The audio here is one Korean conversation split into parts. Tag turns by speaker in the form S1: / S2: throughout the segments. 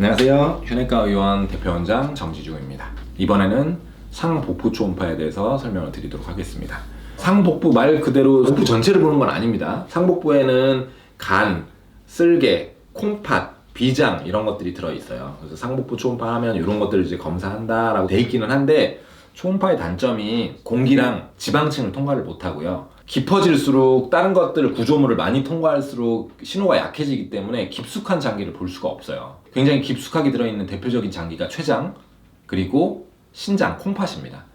S1: 안녕하세요. 휴내과 의원 대표원장 정지중입니다. 이번에는 상복부 초음파에 대해서 설명을 드리도록 하겠습니다. 상복부 말 그대로 복부 전체를 보는 건 아닙니다. 상복부에는 간, 쓸개, 콩팥, 비장 이런 것들이 들어있어요. 그래서 상복부 초음파 하면 이런 것들을 이제 검사한다라고 돼 있기는 한데, 초음파의 단점이 공기랑 지방층을 통과를 못하고요. 깊어질수록 다른 것들을 구조물을 많이 통과할수록 신호가 약해지기 때문에 깊숙한 장기를 볼 수가 없어요. 굉장히 깊숙하게 들어있는 대표적인 장기가 췌장, 그리고 신장, 콩팥입니다.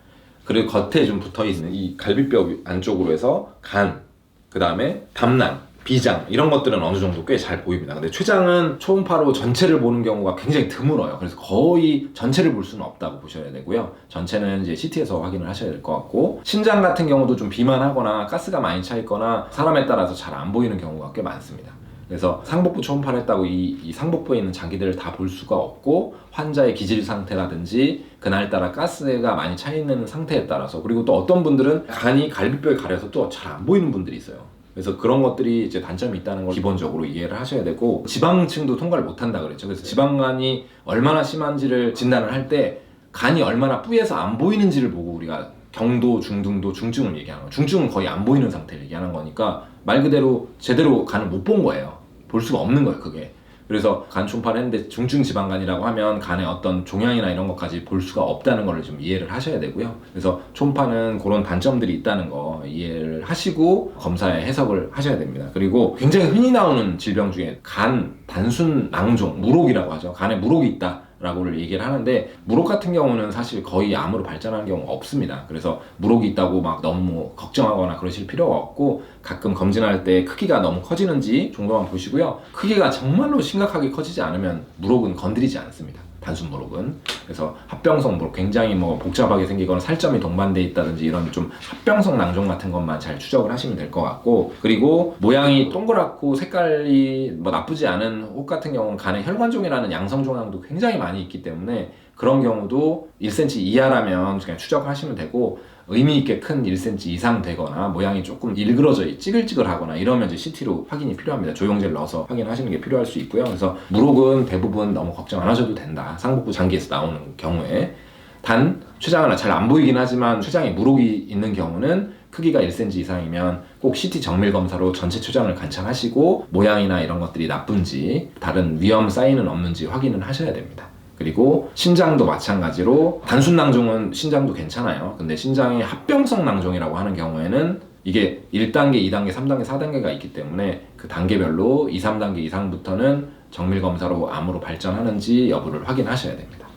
S1: 그리고 겉에 좀 붙어있는 이 갈비뼈 안쪽으로 해서 간, 그 다음에 담낭, 비장 이런 것들은 어느 정도 꽤 잘 보입니다. 근데 췌장은 초음파로 전체를 보는 경우가 굉장히 드물어요. 그래서 거의 전체를 볼 수는 없다고 보셔야 되고요. 전체는 이제 CT에서 확인을 하셔야 될 것 같고, 신장 같은 경우도 좀 비만하거나 가스가 많이 차 있거나 사람에 따라서 잘 안 보이는 경우가 꽤 많습니다. 그래서 상복부 초음파를 했다고 이 상복부에 있는 장기들을 다 볼 수가 없고, 환자의 기질 상태라든지 그날따라 가스가 많이 차 있는 상태에 따라서, 그리고 또 어떤 분들은 간이 갈비뼈에 가려서 또 잘 안 보이는 분들이 있어요. 그래서 그런 것들이 이제 단점이 있다는 걸 기본적으로 이해를 하셔야 되고, 지방층도 통과를 못한다 그랬죠. 그래서 지방간이 얼마나 심한지를 진단을 할 때 간이 얼마나 뿌예서 안 보이는지를 보고 우리가 경도, 중등도, 중증을 얘기하는 거예요. 중증은 거의 안 보이는 상태를 얘기하는 거니까 말 그대로 제대로 간을 못 본 거예요. 볼 수가 없는 거예요, 그게. 그래서 간 초음파를 했는데 중증 지방간이라고 하면 간의 어떤 종양이나 이런 것까지 볼 수가 없다는 걸 좀 이해를 하셔야 되고요. 그래서 초음파는 그런 단점들이 있다는 거 이해를 하시고 검사에 해석을 하셔야 됩니다. 그리고 굉장히 흔히 나오는 질병 중에 간 단순 낭종, 무록이라고 하죠. 간에 무록이 있다 라고를 얘기를 하는데, 무록 같은 경우는 사실 거의 암으로 발전하는 경우가 없습니다. 그래서 무록이 있다고 막 너무 걱정하거나 그러실 필요가 없고, 가끔 검진할 때 크기가 너무 커지는지 정도만 보시고요. 크기가 정말로 심각하게 커지지 않으면 무록은 건드리지 않습니다. 단순 무록은. 그래서 합병성 무록, 굉장히 뭐 복잡하게 생기거나 살점이 동반돼 있다든지 이런 좀 합병성 낭종 같은 것만 잘 추적을 하시면 될 것 같고, 그리고 모양이 동그랗고 색깔이 뭐 나쁘지 않은 혹 같은 경우는 간에 혈관종이라는 양성종양도 굉장히 많이 있기 때문에 그런 경우도 1cm 이하라면 그냥 추적하시면 되고, 의미 있게 큰 1cm 이상 되거나 모양이 조금 일그러져 찌글찌글하거나 이러면 이제 CT로 확인이 필요합니다. 조영제를 넣어서 확인하시는 게 필요할 수 있고요. 그래서 무록은 대부분 너무 걱정 안 하셔도 된다. 상복부 장기에서 나오는 경우에. 단 췌장은 잘 안 보이긴 하지만 췌장에 무록이 있는 경우는 크기가 1cm 이상이면 꼭 CT 정밀 검사로 전체 췌장을 관찰하시고 모양이나 이런 것들이 나쁜지 다른 위험 사인은 없는지 확인을 하셔야 됩니다. 그리고 신장도 마찬가지로 단순 낭종은 신장도 괜찮아요. 근데 신장의 합병성 낭종이라고 하는 경우에는 이게 1단계, 2단계, 3단계, 4단계가 있기 때문에 그 단계별로 2, 3단계 이상부터는 정밀 검사로 암으로 발전하는지 여부를 확인하셔야 됩니다.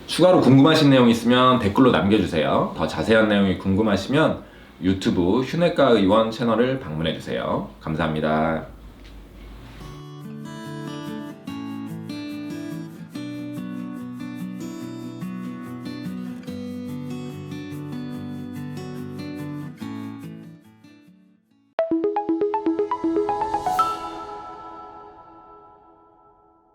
S1: 추가로 궁금하신 내용이 있으면 댓글로 남겨주세요. 더 자세한 내용이 궁금하시면 유튜브 휴내과 의원 채널을 방문해주세요. 감사합니다.